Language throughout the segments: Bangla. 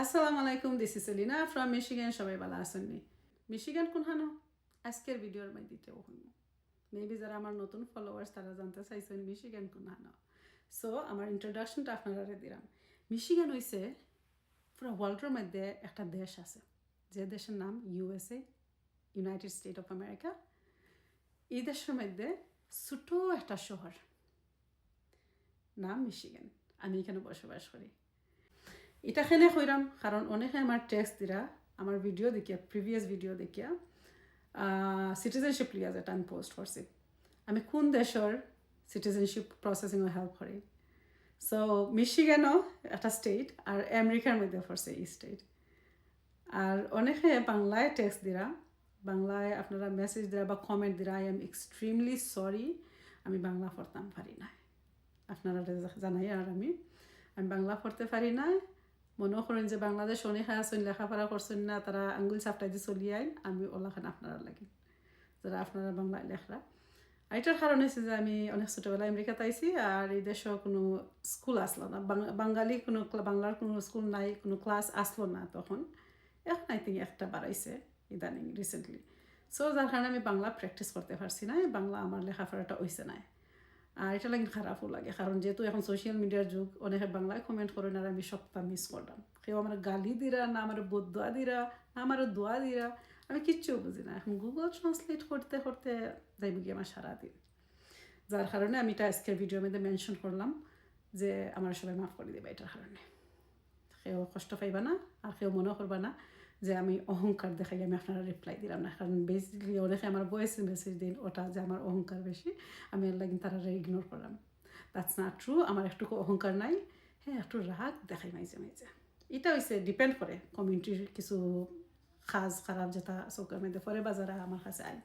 আসসালামু আলাইকুম, this is Selina from Michigan. সবাই ভালো আছেননি? মিশিগান কোনখানো আজকের ভিডিওর মধ্যে হইল মেবি যারা আমার নতুন ফলোয়ার্স তারা জানতে চাইছেন মিশিগান কোনখানো। সো আমার ইন্ট্রোডাকশনটা আপনারা দিলাম। মিশিগান হইছে পুরো ওয়ার্ল্ডের মধ্যে একটা দেশ আছে, যে দেশের নাম USA, United state of America. এই দেশের মধ্যে ছোট একটা শহর নাম মিশিগান। আমি এখানে বসবাস করি। এটা কেনে কইরাম কারণ অনেকে আমার টেক্সট দিরা, আমার ভিডিও দেখিয়া, প্রিভিয়াস ভিডিও দেখিয়া সিটিজেনশিপ লিয়া যেটা আমি পোস্ট করছি, আমি কোন দেশের সিটিজেনশিপ প্রসেসিংও হেল্প করি। সো মিশিগানও একটা স্টেট আর আমেরিকার মধ্যে পড়ছে এই স্টেট। আর অনেকে বাংলায় টেক্সট দিরা, বাংলায় আপনারা মেসেজ দিরা বা কমেন্ট দিরা, আই এম এক্সট্রিমলি সরি, আমি বাংলা পড়তাম পারি না। আপনারা জানাই আর আমি বাংলা পড়তে পারি না। মনে করেন যে বাংলাদেশ অনেক আছেন লেখাপড়া করছেন না, তারা আঙ্গুল চাপটাই দিয়ে চলি আইন, আমি ওলাখান আপনারা লাগি যারা আপনারা বাংলায় লেখরা। আর এটার কারণ হয়েছে যে আমি অনেক ছোটোবেলায় আমেরিকাতে আইছি, আর এই দেশে কোনো স্কুল আসলো না, বাঙালি কোনো বাংলার কোনো স্কুল নাই, কোনো ক্লাস আসলো না তখন। এখন আই থিঙ্ক একটা বাড়াইছে ইদানিং রিসেন্টলি। সো যার কারণে আমি বাংলা প্র্যাকটিস করতে পারছি না, বাংলা আমার লেখাপড়াটা হয়েছে না। আর এটা লাগে খারাপও লাগে, কারণ যেহেতু এখন সোশ্যাল মিডিয়ার যুগ, অনেকে বাংলায় কমেন্ট করেন আর আমি সবটা মিস করলাম। কেউ আমার গালি দিরা, না আমার বদুয়া দিরা, না আমার দোয়া দিরা, আমি কিচ্ছু বুঝি না। এখন গুগল ট্রান্সলেট করতে করতে যাইব গিয়ে আমার সারাদিন। যার কারণে আমি এটা আজকের ভিডিওর মধ্যে মেনশন করলাম যে আমার সবাই মাফ করে দেবে এটার কারণে। কেউ কষ্ট পাইবা না, আর কেউ মনে করবা না যে আমি অহংকার দেখাই আমি আপনারা রিপ্লাই দিলাম না। কারণ বেসিক্যালি অনেকে আমার ভয়েস মেসেজ দিন ওটা যে আমার অহংকার বেশি, আমি এর লাগে তারা ইগনোর করলাম। দ্যাটস নট ট্রু, আমার একটু অহংকার নাই। হ্যাঁ, একটু রাগ দেখাই মাঝে মাঝে। এটা হচ্ছে ডিপেন্ড করে কমিউনিটির কিছু কাজ খারাপ যেটা চৌকার মধ্যে পরে বা যারা আমার কাছে আইন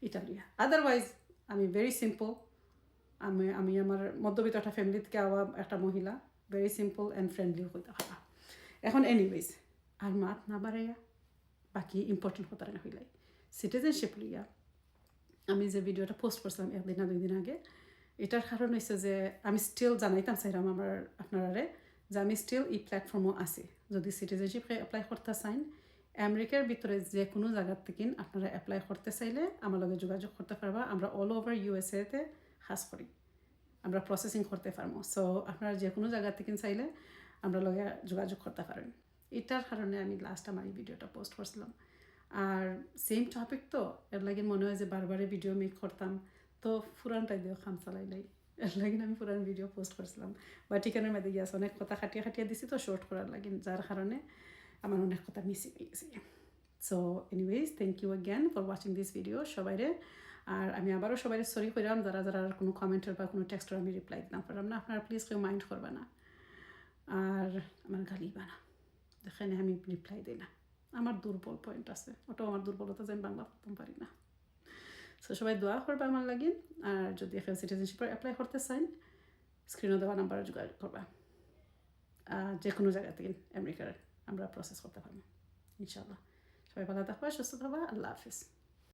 এটা লিয়া। আদারওয়াইজ আমি ভেরি সিম্পল। আমি আমার মধ্যবিত্ত একটা ফ্যামিলি থেকে আওয়া একটা মহিলা, ভেরি সিম্পল অ্যান্ড ফ্রেন্ডলি হইতে পারা। এখন এনিওয়েজ আর মাত না বাড়াইয়া বাকি ইম্পর্টেন্ট কথা না হইলাই সিটিজেনশিপ লইয়া আমি যে ভিডিওটা পোস্ট করছিলাম একদিন না 2 দিন আগে, এটার কারণ হয়েছে যে আমি স্টিল জানাইতাম চাইলাম আমার আপনারারে যে আমি স্টিল এই প্ল্যাটফর্মও আছি। যদি সিটিজেনশিপ অ্যাপ্লাই করতে চাইন আমেরিকার ভিতরে যে কোনো জায়গার থেকে আপনারা অ্যাপ্লাই করতে চাইলে আমার লগে যোগাযোগ করতে পারবা। আমরা অল ওভার ইউএসএতে কাজ করি, আমরা প্রসেসিং করতে পারবো। সো আপনারা যে কোনো জায়গা থেকে চাইলে আমরা লগে যোগাযোগ করতে পারেন। এটার কারণে আমি লাস্ট আমার এই ভিডিওটা পোস্ট করছিলাম। আর সেম টপিক তো এর লাগে মনে হয় যে বারবারে ভিডিও মেক করতাম, তো পুরানটাই দিয়েও খাম চালাইলাই, এর লাগে আমি পুরান ভিডিও পোস্ট করছিলাম। বা ঠিকানার মধ্যে গিয়ে অনেক কথা খাটিয়ে দিছি তো শর্ট করার লাগে, যার কারণে আমার অনেক কথা মিসিং হয়ে গেছে। So anyways thank you again for watching this video সবাইরে। আর আমি আবারও সবাই সরি কইরাম যারা যারা কোনো কমেন্টের বা কোনো টেক্সটের আমি রিপ্লাই দিতাম পারলাম না। আপনারা প্লিজ কেউ মাইন্ড করবে না আর আমার গালিবা না, দেখেন আমি রিপ্লাই দিই না। আমার দুর্বল পয়েন্ট আছে, ওটাও আমার দুর্বলতা যে আমি বাংলা পড়তে পারি না। সো সবাই দোয়া করবে আমার লাগিন। আর যদি এখন সিটিজেনশিপ অ্যাপ্লাই করতে চান স্ক্রিনে দেওয়া নাম্বারে যোগাযোগ করবা। যে কোনো জায়গা থেকে আমেরিকার আমরা প্রসেস করতে পারবো ইনশাআল্লাহ। সবাই ভালো থাকবা, সুস্থ থাকবা। আল্লাহ হাফিজ।